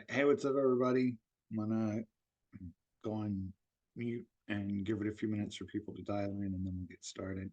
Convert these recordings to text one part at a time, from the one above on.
Hey, what's up, everybody? I'm gonna go on mute and give it a few minutes for people to dial in, and then we'll get started.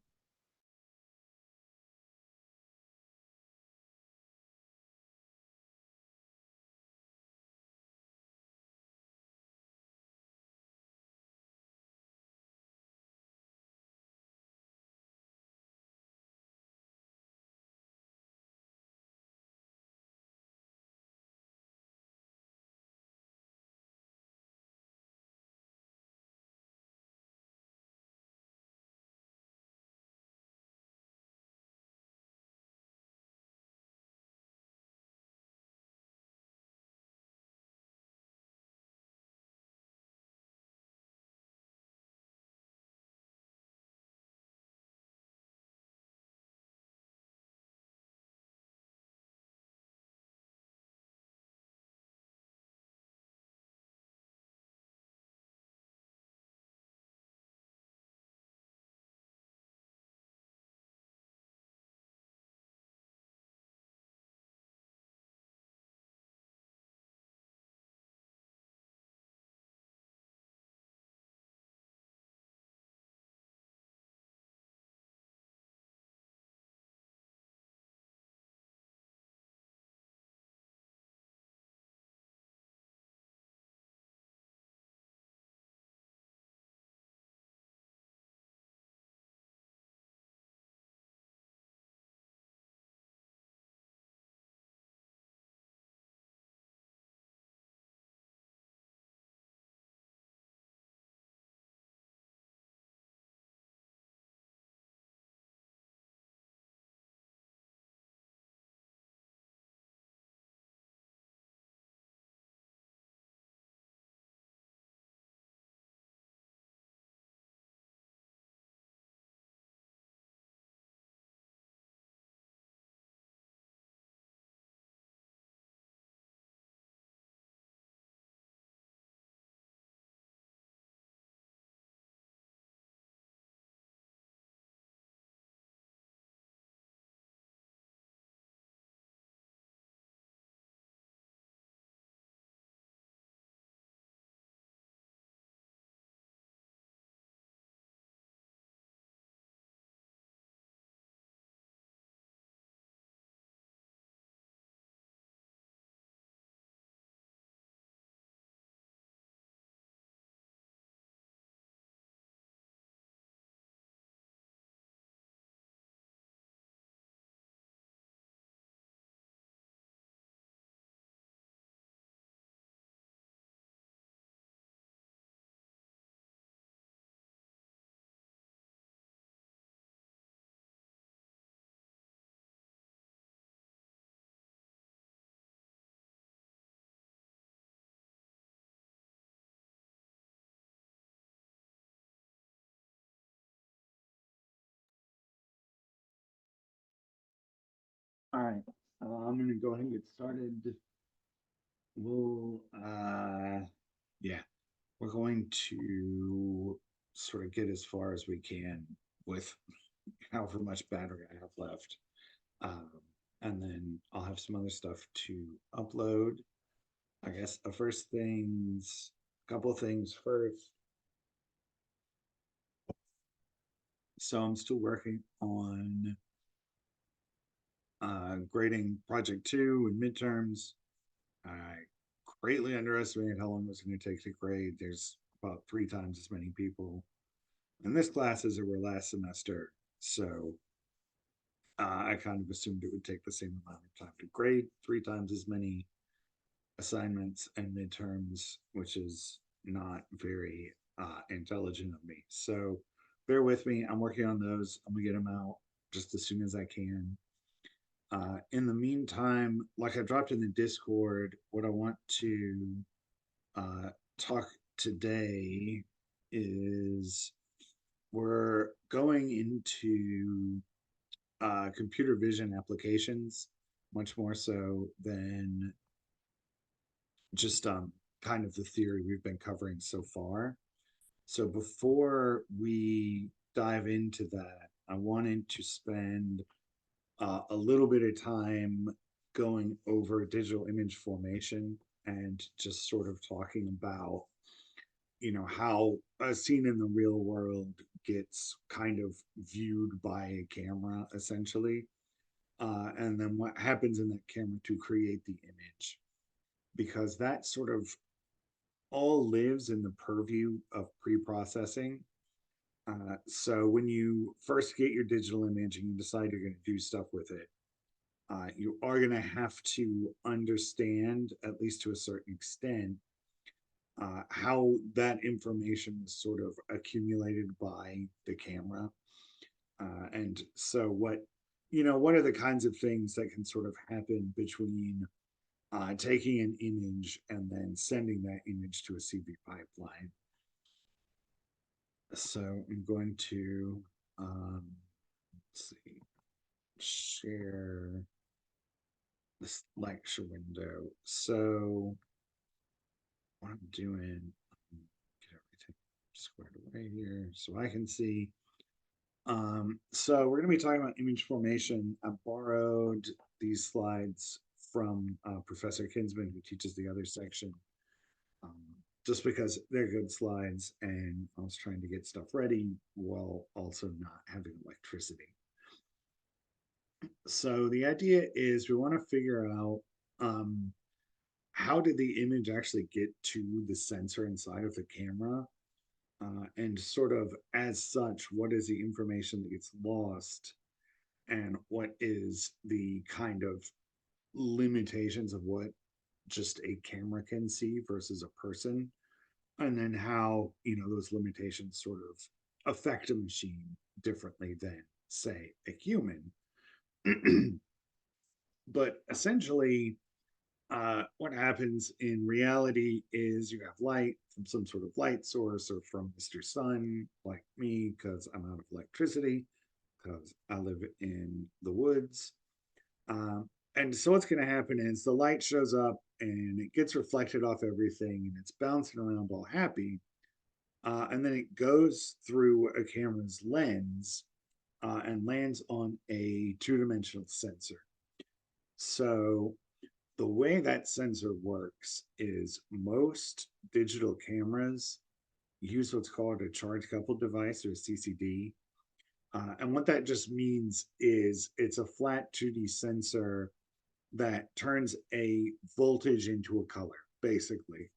All right, I'm gonna go ahead and get started. We'll, yeah, we're going to sort of get as far as we can with however much battery I have left. Um, and then I'll have some other stuff to upload. I guess the first things, a couple of things first. So I'm still working on grading project two and midterms. I greatly underestimated how long it was going to take to grade. There's about three times as many people in this class as there were last semester. So I kind of assumed it would take the same amount of time to grade, three times as many assignments and midterms, which is not very intelligent of me. So bear with me. I'm working on those. I'm going to get them out just as soon as I can. In the meantime, like I dropped in the Discord, what I want to uh, talk today is we're going into computer vision applications much more so than just kind of the theory we've been covering so far. So before we dive into that, I wanted to spend a little bit of time going over digital image formation and just sort of talking about, how a scene in the real world gets kind of viewed by a camera, essentially. And then what happens in that camera to create the image, because that sort of all lives in the purview of pre-processing. So when you first get your digital image and you decide you're going to do stuff with it, you are going to have to understand, at least to a certain extent, how that information is sort of accumulated by the camera. And so what are the kinds of things that can sort of happen between taking an image and then sending that image to a CV pipeline. So I'm going to, let's see, share this lecture window. So what I'm doing, get everything squared away here so I can see. So we're going to be talking about image formation. I borrowed these slides from Professor Kinsman, who teaches the other section, um, just because they're good slides, and I was trying to get stuff ready while also not having electricity. So the idea is we want to figure out how did the image actually get to the sensor inside of the camera, and sort of as such, what is the information that gets lost, and what is the kind of limitations of what just a camera can see versus a person, and then how those limitations sort of affect a machine differently than, say, a human. But essentially, what happens in reality is you have light from some sort of light source, or from Mr. Sun, like me, because I'm out of electricity, because I live in the woods. And so what's going to happen is the light shows up and it gets reflected off everything and it's bouncing around all happy. And then it goes through a camera's lens and lands on a two-dimensional sensor. So the way that sensor works is most digital cameras use what's called a charge coupled device, or a CCD. And what that just means is it's a flat 2D sensor that turns a voltage into a color, basically.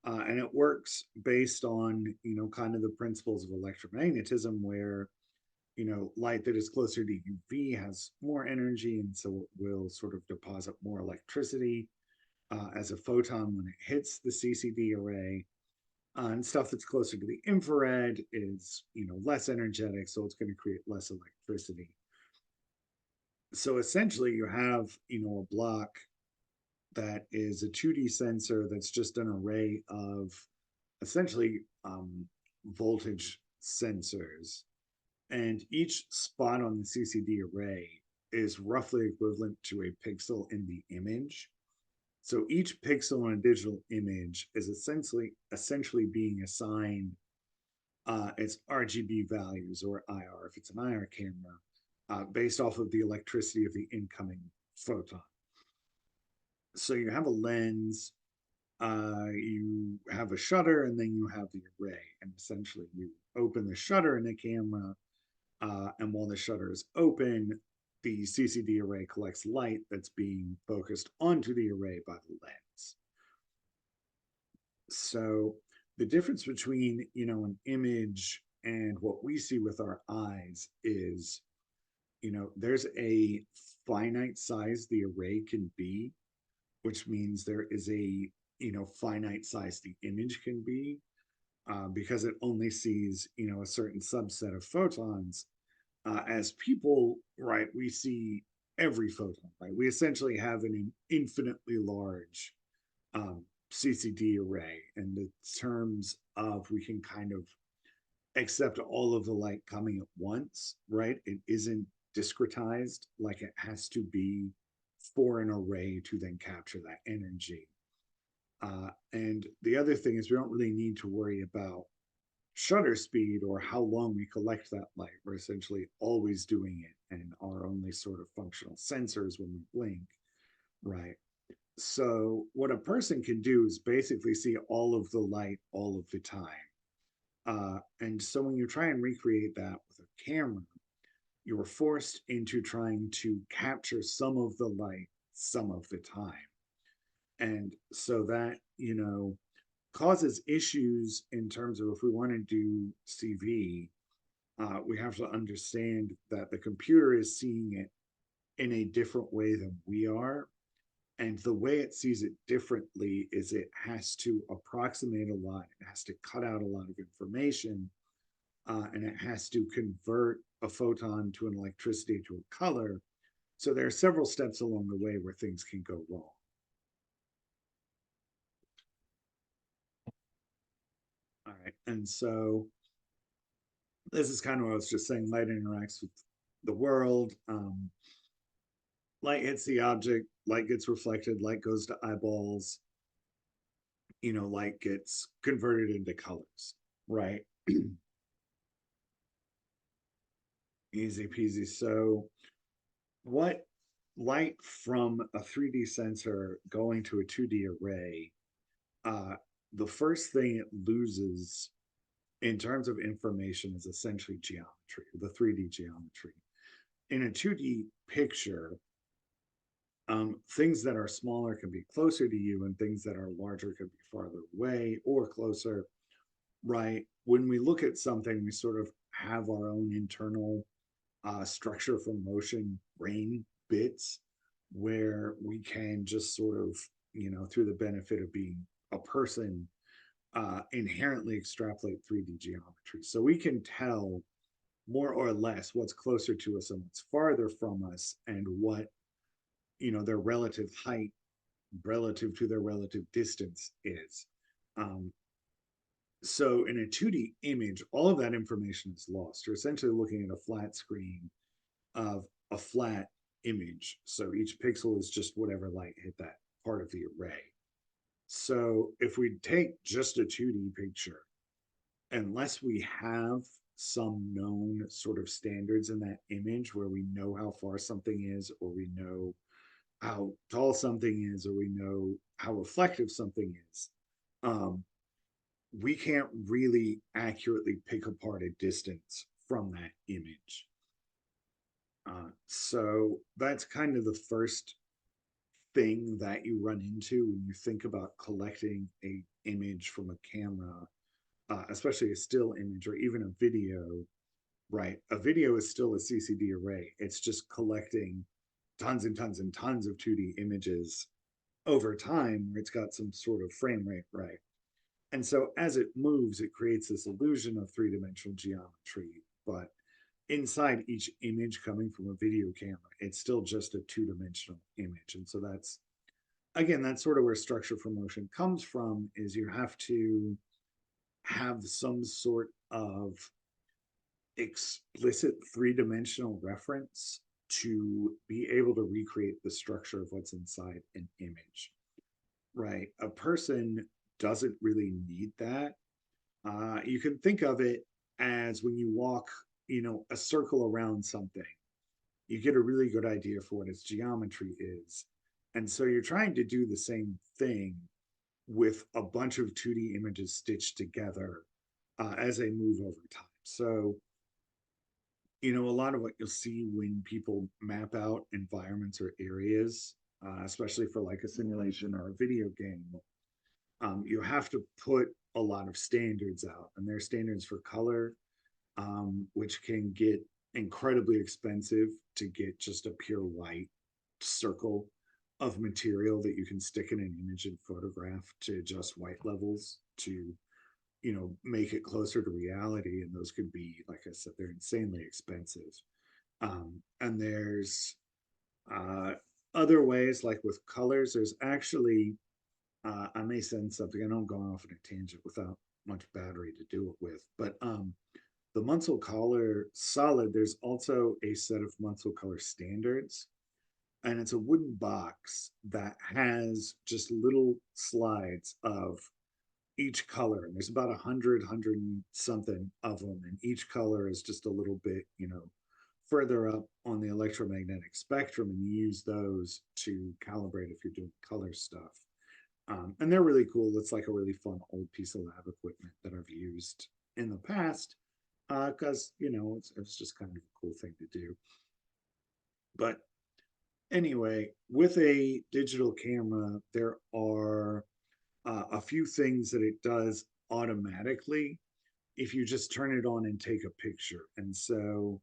And it works based on, kind of the principles of electromagnetism, where, light that is closer to UV has more energy, and so it will sort of deposit more electricity as a photon when it hits the CCD array. And stuff that's closer to the infrared is, less energetic, so it's going to create less electricity. So essentially, you have, a block that is a 2D sensor that's just an array of essentially voltage sensors. And each spot on the CCD array is roughly equivalent to a pixel in the image. So each pixel in a digital image is essentially being assigned its RGB values, or IR, if it's an IR camera, based off of the electricity of the incoming photon. So you have a lens, you have a shutter, and then you have the array. And essentially, you open the shutter in the camera, and while the shutter is open, the CCD array collects light that's being focused onto the array by the lens. So the difference between, an image and what we see with our eyes is, there's a finite size the array can be, which means there is a, finite size the image can be, because it only sees, a certain subset of photons. As people, right, we see every photon, right? We essentially have an infinitely large CCD array in the terms of we can kind of accept all of the light coming at once, right? It isn't discretized like it has to be for an array to then capture that energy. And the other thing is we don't really need to worry about shutter speed or how long we collect that light. We're essentially always doing it, and our only sort of functional sensors when we blink, right, So what a person can do is basically see all of the light all of the time. And so when you try and recreate that with a camera, you're forced into trying to capture some of the light some of the time. And so that, causes issues in terms of if we want to do CV, we have to understand that the computer is seeing it in a different way than we are. And the way it sees it differently is it has to approximate a lot, it has to cut out a lot of information, and it has to convert a photon to an electricity to a color. So there are several steps along the way where things can go wrong. All right. And so this is kind of what I was just saying, light interacts with the world. Light hits the object, light gets reflected, light goes to eyeballs, light gets converted into colors, right? Easy peasy. So what light from a 3D sensor going to a 2D array, uh, the first thing it loses in terms of information is essentially geometry, the 3D geometry. In a 2D picture, things that are smaller can be closer to you, and things that are larger can be farther away or closer, right? When we look at something, we sort of have our own internal structure for motion brain bits where we can just sort of, through the benefit of being a person, inherently extrapolate 3D geometry. So we can tell more or less what's closer to us and what's farther from us, and what, their relative height relative to their relative distance is. Um, so in a 2D image, all of that information is lost. You're essentially looking at a flat screen of a flat image. So each pixel is just whatever light hit that part of the array. So if we take just a 2D picture, unless we have some known sort of standards in that image where we know how far something is, or we know how tall something is, or we know how reflective something is, um, we can't really accurately pick apart a distance from that image. So that's kind of the first thing that you run into when you think about collecting a image from a camera, especially a still image or even a video, right? A video is still a CCD array. It's just collecting tons and tons and tons of 2D images over time where it's got some sort of frame rate, right? And so as it moves, it creates this illusion of three-dimensional geometry. But inside each image coming from a video camera, it's still just a two-dimensional image. And so that's, again, that's sort of where structure for motion comes from, is you have to have some sort of explicit three-dimensional reference to be able to recreate the structure of what's inside an image, right? A person doesn't really need that. You can think of it as when you walk, a circle around something, you get a really good idea for what its geometry is. And so you're trying to do the same thing with a bunch of 2D images stitched together as they move over time. So, a lot of what you'll see when people map out environments or areas, especially for like a simulation or a video game, you have to put a lot of standards out, and there's standards for color, which can get incredibly expensive to get just a pure white circle of material that you can stick in an image and photograph to just white levels to, make it closer to reality. And those could be, like I said, they're insanely expensive. And there's uh, other ways, like with colors, there's actually, I may send something, I know I'm going off on a tangent without much battery to do it with, but the Munsell Color Solid, there's also a set of Munsell Color standards, and it's a wooden box that has just little slides of each color, and there's about 100 something of them, and each color is just a little bit, further up on the electromagnetic spectrum and use those to calibrate if you're doing color stuff. And they're really cool. It's like a really fun old piece of lab equipment that I've used in the past because, it's just kind of a cool thing to do. But anyway, with a digital camera, there are a few things that it does automatically if you just turn it on and take a picture. And so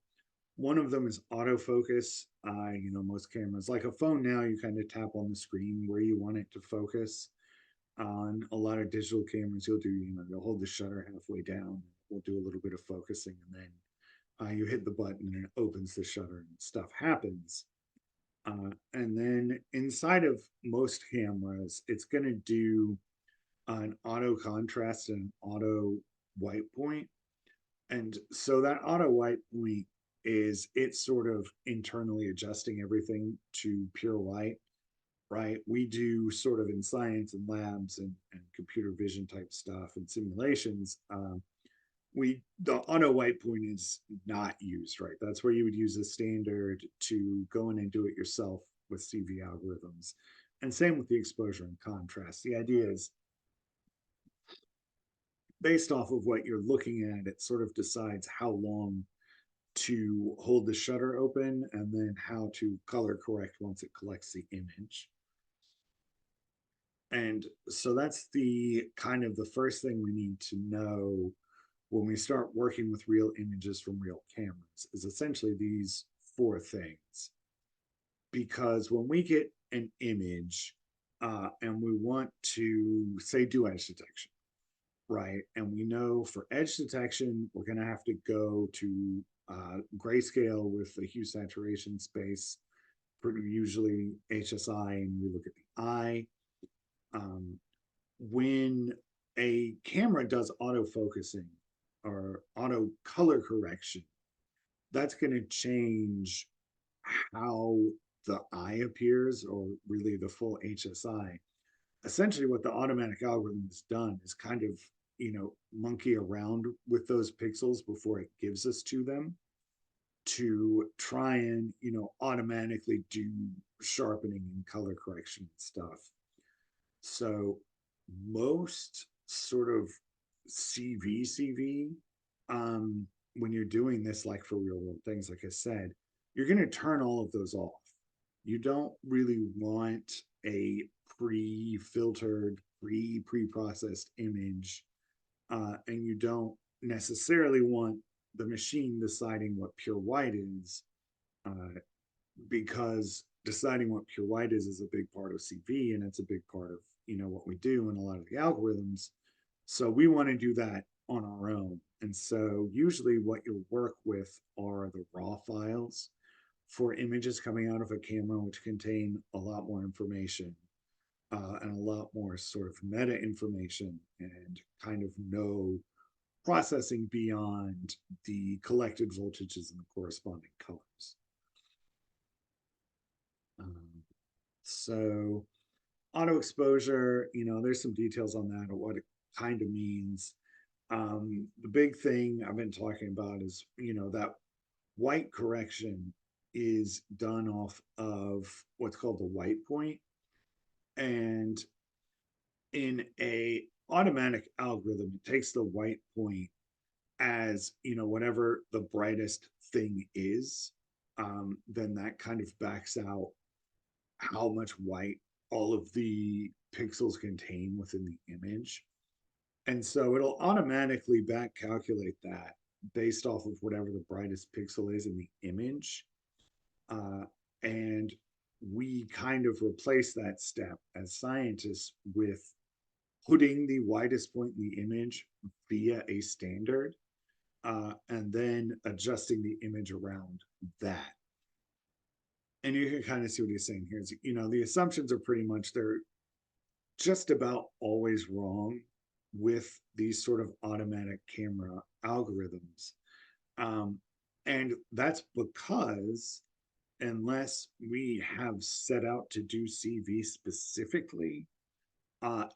one of them is autofocus. Most cameras, like a phone now, you kind of tap on the screen where you want it to focus. On a lot of digital cameras, you'll hold the shutter halfway down, we'll do a little bit of focusing, and then you hit the button and it opens the shutter and stuff happens. And then inside of most cameras, it's going to do an auto contrast and an auto white point. And so that auto white point is it's sort of internally adjusting everything to pure white, right? We do sort of in science and labs and computer vision type stuff and simulations. The auto white point is not used, right? That's where you would use a standard to go in and do it yourself with CV algorithms. And same with the exposure and contrast. The idea is based off of what you're looking at, it sort of decides how long to hold the shutter open and then how to color correct once it collects the image. And so that's the kind of the first thing we need to know when we start working with real images from real cameras is essentially these four things. Because when we get an image and we want to say do edge detection, right? And we know for edge detection, we're going to have to go to grayscale with the hue saturation space, usually HSI, and we look at the eye. When a camera does autofocusing or auto color correction, that's going to change how the eye appears, or really the full HSI. Essentially, what the automatic algorithm has done is kind of, monkey around with those pixels before it gives us to them to try and, automatically do sharpening and color correction and stuff. So most sort of CV, when you're doing this, like for real world things, like I said, you're going to turn all of those off. You don't really want a pre-filtered, pre-processed image, and you don't necessarily want the machine deciding what pure white is, uh, because deciding what pure white is a big part of CV, and it's a big part of what we do in a lot of the algorithms. So we want to do that on our own. And so usually what you'll work with are the raw files for images coming out of a camera, which contain a lot more information and a lot more sort of meta information and kind of no processing beyond the collected voltages and the corresponding colors. So auto exposure, there's some details on that or what it kind of means. The big thing I've been talking about is, that white correction is done off of what's called the white point. And in a automatic algorithm, it takes the white point as, whatever the brightest thing is. Then that kind of backs out how much white all of the pixels contain within the image. And so it'll automatically back calculate that based off of whatever the brightest pixel is in the image. And we kind of replace that step as scientists with putting the widest point in the image via a standard, and then adjusting the image around that. And you can kind of see what he's saying here is, the assumptions are pretty much, they're just about always wrong with these sort of automatic camera algorithms. And that's because unless we have set out to do CV specifically,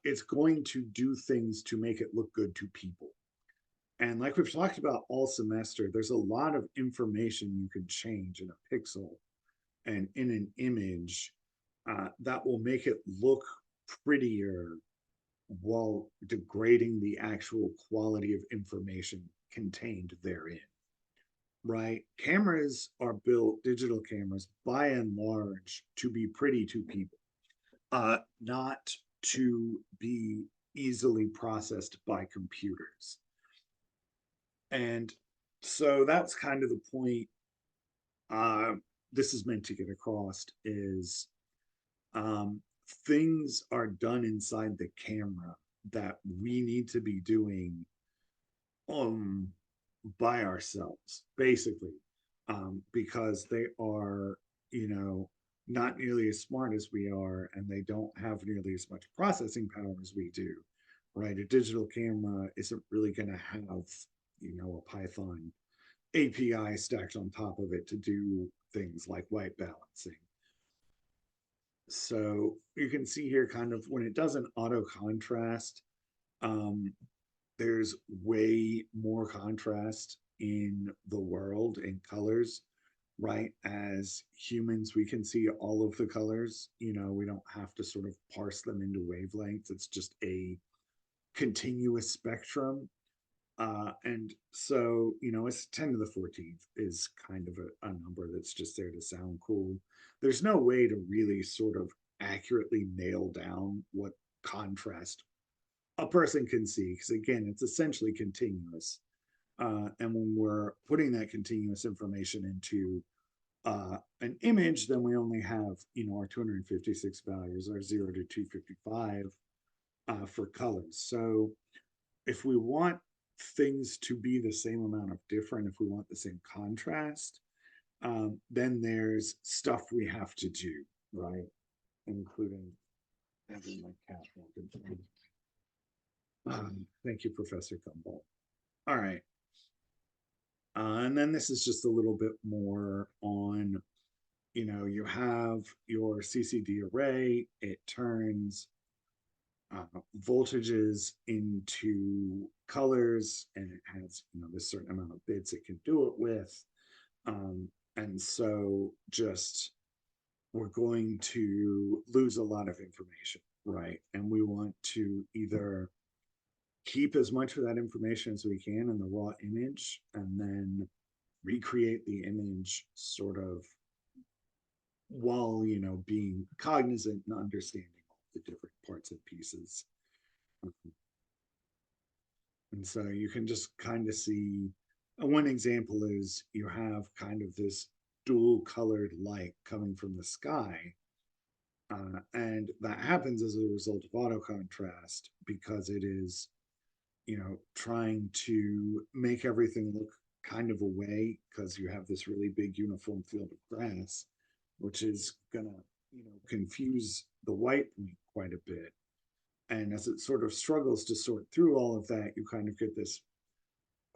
it's going to do things to make it look good to people. And like we've talked about all semester, there's a lot of information you can change in a pixel and in an image that will make it look prettier while degrading the actual quality of information contained therein, right? Cameras are built, digital cameras, by and large, to be pretty to people, not to be easily processed by computers. And so that's kind of the point uh, this is meant to get across is um, things are done inside the camera that we need to be doing um, by ourselves, basically, because they are, you know, not nearly as smart as we are, and they don't have nearly as much processing power as we do, right? A digital camera isn't really going to have, you know, a Python API stacked on top of it to do things like white balancing. So you can see here kind of when it does an auto contrast, um, there's way more contrast in the world in colors, right? As humans, we can see all of the colors. You know, we don't have to sort of parse them into wavelengths. It's just a continuous spectrum. And so, you know, it's 10 to the 14th is kind of a number that's just there to sound cool. There's no way to really sort of accurately nail down what contrast a person can see, because again, it's essentially continuous. And when we're putting that continuous information into an image, then we only have, you know, our 256 values, our 0 to 255 for colors. So if we want things to be the same amount of different, if we want the same contrast, then there's stuff we have to do, right? Including having my cat walking. Thank you, Professor Gumball. All right. And then this is just a little bit more on, you know, you have your CCD array, it turns voltages into colors, and it has, you know, this certain amount of bits it can do it with. And so just we're going to lose a lot of information, right? And we want to either keep as much of that information as we can in the raw image and then recreate the image sort of while, you know, being cognizant and understanding all the different parts and pieces. And so you can just kind of see one example is you have kind of this dual colored light coming from the sky. And that happens as a result of auto contrast because it is, you know, trying to make everything look kind of away because you have this really big uniform field of grass, which is gonna, you know, confuse the white point quite a bit. And as it sort of struggles to sort through all of that, you kind of get this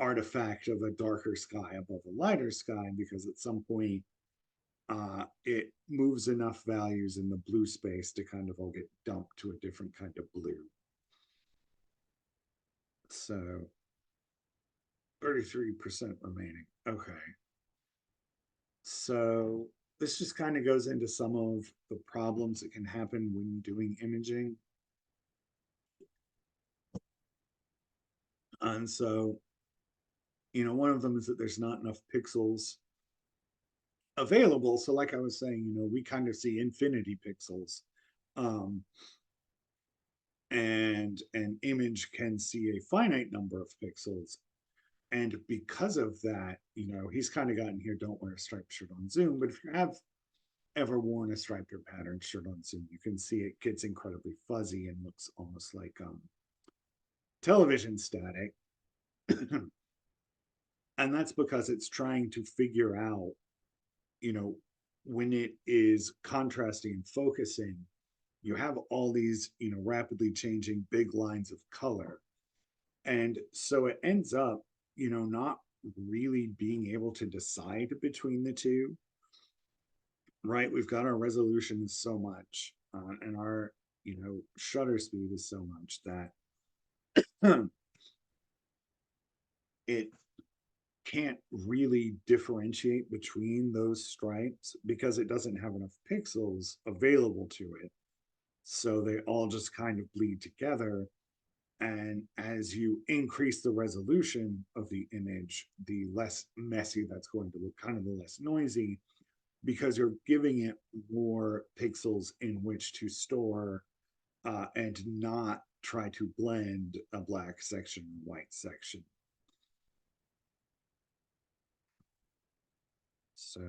artifact of a darker sky above a lighter sky, because at some point it moves enough values in the blue space to kind of all get dumped to a different kind of blue. So 33% remaining. Okay. So this just kind of goes into some of the problems that can happen when doing imaging. And so, you know, one of them is that there's not enough pixels available. So like I was saying, you know, we kind of see infinity pixels. Um, and an image can see a finite number of pixels. And because of that, you know, he's kind of gotten here, don't wear a striped shirt on Zoom. But if you have ever worn a striped or patterned shirt on Zoom, you can see it gets incredibly fuzzy and looks almost like television static. And that's because it's trying to figure out, you know, when it is contrasting and focusing, you have all these, you know, rapidly changing big lines of color. And so it ends up, you know, not really being able to decide between the two, right? We've got our resolution is so much, and our, you know, shutter speed is so much that it can't really differentiate between those stripes because it doesn't have enough pixels available to it. So they all just kind of bleed together. And as you increase the resolution of the image, the less messy that's going to look, kind of the less noisy, because you're giving it more pixels in which to store and not try to blend a black section and white section. So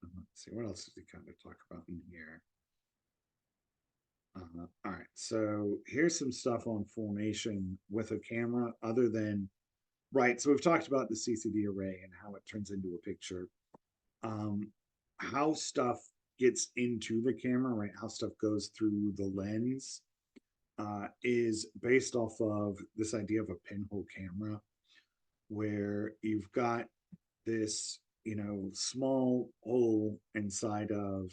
let's see, what else did we kind of talk about in here? All right, so here's some stuff on formation with a camera other than, right, so we've talked about the CCD array and how it turns into a picture. Um, how stuff gets into the camera, right, how stuff goes through the lens is based off of this idea of a pinhole camera, where you've got this, small hole inside of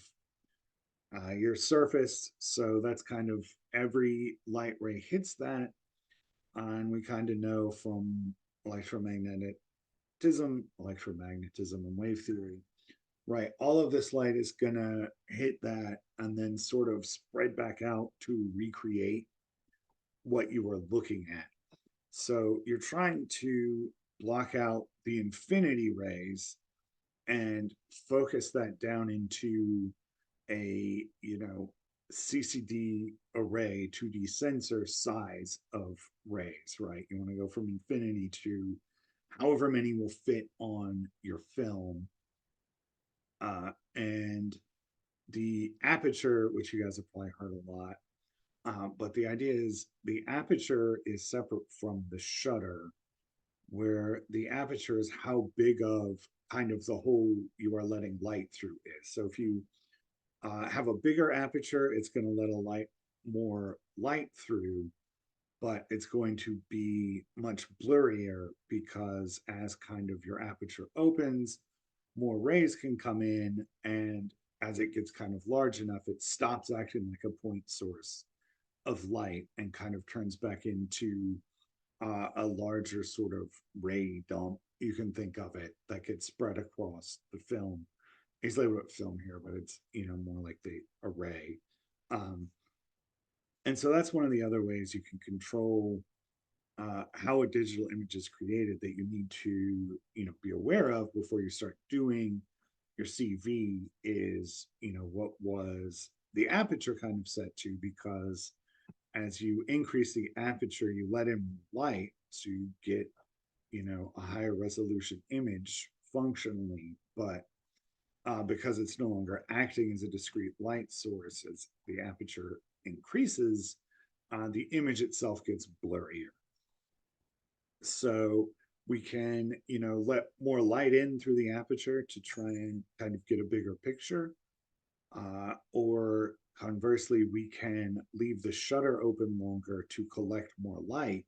your surface. So that's kind of every light ray hits that. And we kind of know from electromagnetism, and wave theory, right? All of this light is going to hit that and then sort of spread back out to recreate what you were looking at. So you're trying to block out the infinity rays and focus that down into a, CCD array 2D sensor size of rays, right? You want to go from infinity to however many will fit on your film. And the aperture, which you guys have probably heard a lot, but the idea is the aperture is separate from the shutter, where the aperture is how big of kind of the hole you are letting light through is. So if you have a bigger aperture, it's going to let a light more light through, but it's going to be much blurrier because as kind of your aperture opens, more rays can come in, and as it gets kind of large enough, it stops acting like a point source of light and kind of turns back into a larger sort of ray dump. You can think of it that gets spread across the film. He's labeled it film here, but it's more like the array. Um, and so that's one of the other ways you can control how a digital image is created that you need to be aware of before you start doing your CV is what was the aperture kind of set to, because as you increase the aperture, you let in light to get a higher resolution image functionally, but because it's no longer acting as a discrete light source, as the aperture increases, the image itself gets blurrier. So we can, let more light in through the aperture to try and kind of get a bigger picture. Or conversely, we can leave the shutter open longer to collect more light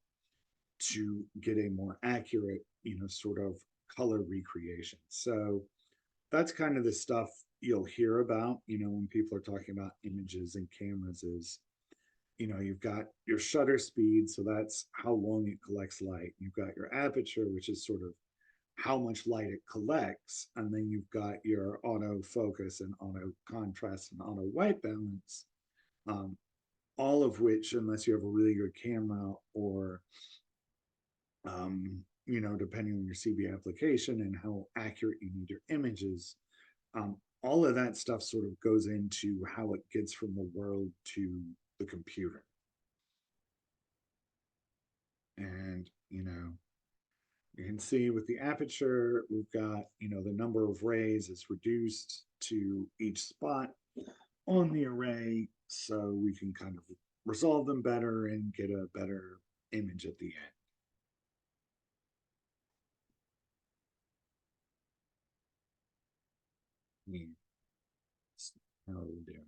to get a more accurate, sort of color recreation. So that's kind of the stuff you'll hear about, when people are talking about images and cameras is, you've got your shutter speed, so that's how long it collects light. You've got your aperture, which is sort of how much light it collects. And then you've got your autofocus and auto contrast and auto white balance, um, all of which, unless you have a really good camera or, depending on your CB application and how accurate you need your images, all of that stuff sort of goes into how it gets from the world to the computer. And, you can see with the aperture, we've got, the number of rays is reduced to each spot on the array, so we can kind of resolve them better and get a better image at the end. Yeah. How are we doing?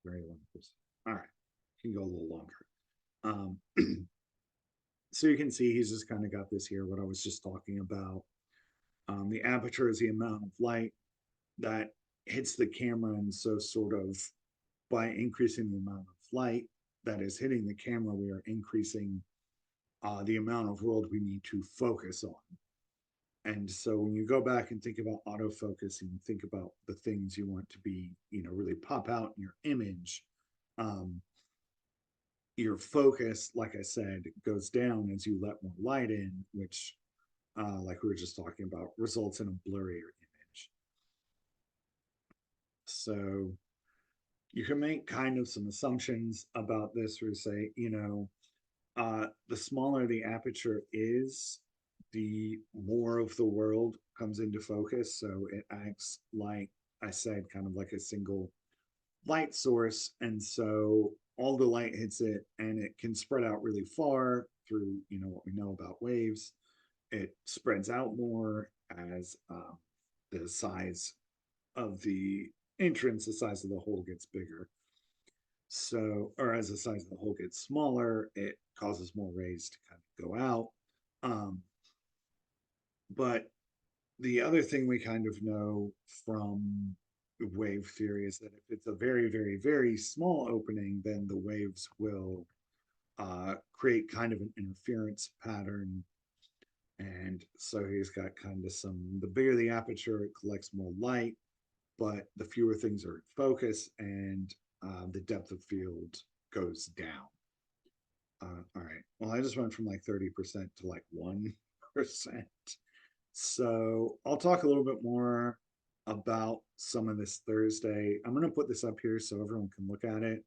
Very long. All right, can go a little longer. Um, so you can see he's just kind of got this here, what I was just talking about. The aperture is the amount of light that hits the camera, and so sort of by increasing the amount of light that is hitting the camera, we are increasing the amount of world we need to focus on. And so when you go back and think about autofocus and you think about the things you want to be, really pop out in your image, um, your focus, like I said, goes down as you let more light in, which, like we were just talking about, results in a blurrier image. So you can make kind of some assumptions about this, where you say, the smaller the aperture is, the more of the world comes into focus. So it acts, like I said, kind of like a single light source. And so all the light hits it and it can spread out really far through, what we know about waves. It spreads out more as the size of the entrance, the size of the hole gets bigger. So, or as the size of the hole gets smaller, it causes more rays to kind of go out. But the other thing we kind of know from wave theory is that if it's a very, very, very small opening, then the waves will create kind of an interference pattern. And so he's got kind of the bigger the aperture, it collects more light, but the fewer things are in focus, and the depth of field goes down. All right. Well, I just went from like 30% to like 1%. So I'll talk a little bit more about some of this Thursday. I'm going to put this up here so everyone can look at it.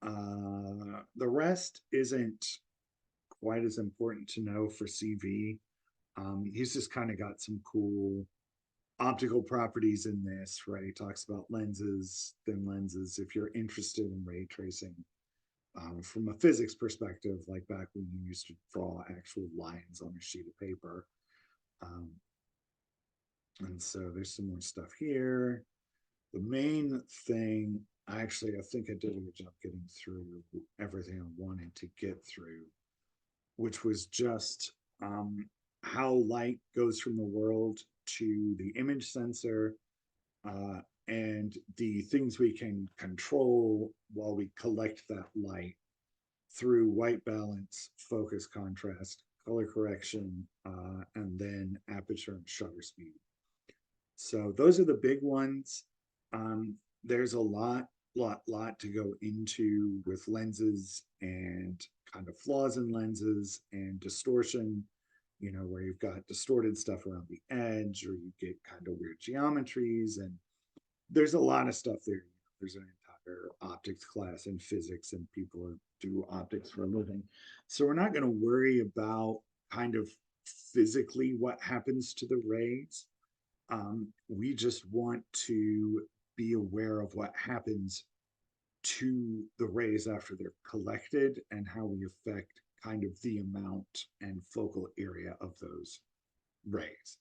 The rest isn't quite as important to know for CV. He's just kind of got some cool optical properties in this, right? He talks about lenses, thin lenses. If you're interested in ray tracing from a physics perspective, like back when you used to draw actual lines on a sheet of paper. And so there's some more stuff here. The main thing, I think I did a good job getting through everything I wanted to get through, which was just how light goes from the world to the image sensor, and the things we can control while we collect that light through white balance, focus, contrast, color correction, and then aperture and shutter speed. So those are the big ones. There's a lot to go into with lenses and kind of flaws in lenses and distortion, where you've got distorted stuff around the edge, or you get kind of weird geometries, and there's a lot of stuff there. There's an entire optics class in physics, and people who do optics for a living. So we're not going to worry about kind of physically what happens to the rays. We just want to be aware of what happens to the rays after they're collected and how we affect kind of the amount and focal area of those rays.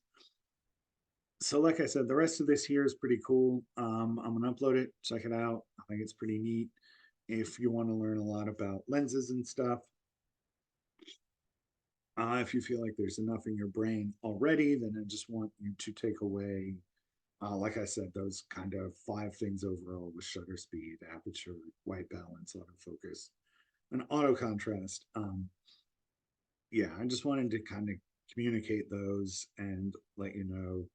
So like I said, the rest of this here is pretty cool. I'm going to upload it, check it out. I think it's pretty neat. If you want to learn a lot about lenses and stuff, if you feel like there's enough in your brain already, then I just want you to take away, like I said, those kind of 5 things overall with shutter speed, aperture, white balance, autofocus, and auto contrast. Yeah, I just wanted to kind of communicate those and let you know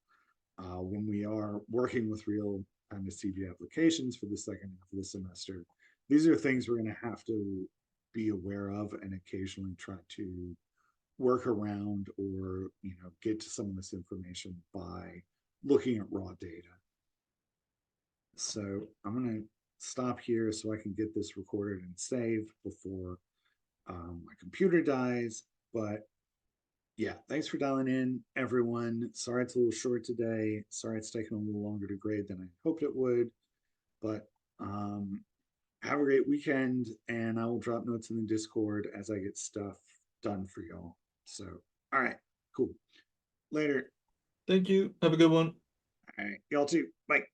when we are working with real kind of CV applications for the second half of the semester. These are things we're going to have to be aware of and occasionally try to work around, or get to some of this information by looking at raw data. So I'm going to stop here so I can get this recorded and saved before my computer dies. But yeah, thanks for dialing in, everyone. Sorry it's a little short today. Sorry it's taken a little longer to grade than I hoped it would. But have a great weekend, and I will drop notes in the Discord as I get stuff done for y'all. So, all right, cool. Later. Thank you. Have a good one. All right, y'all too. Bye.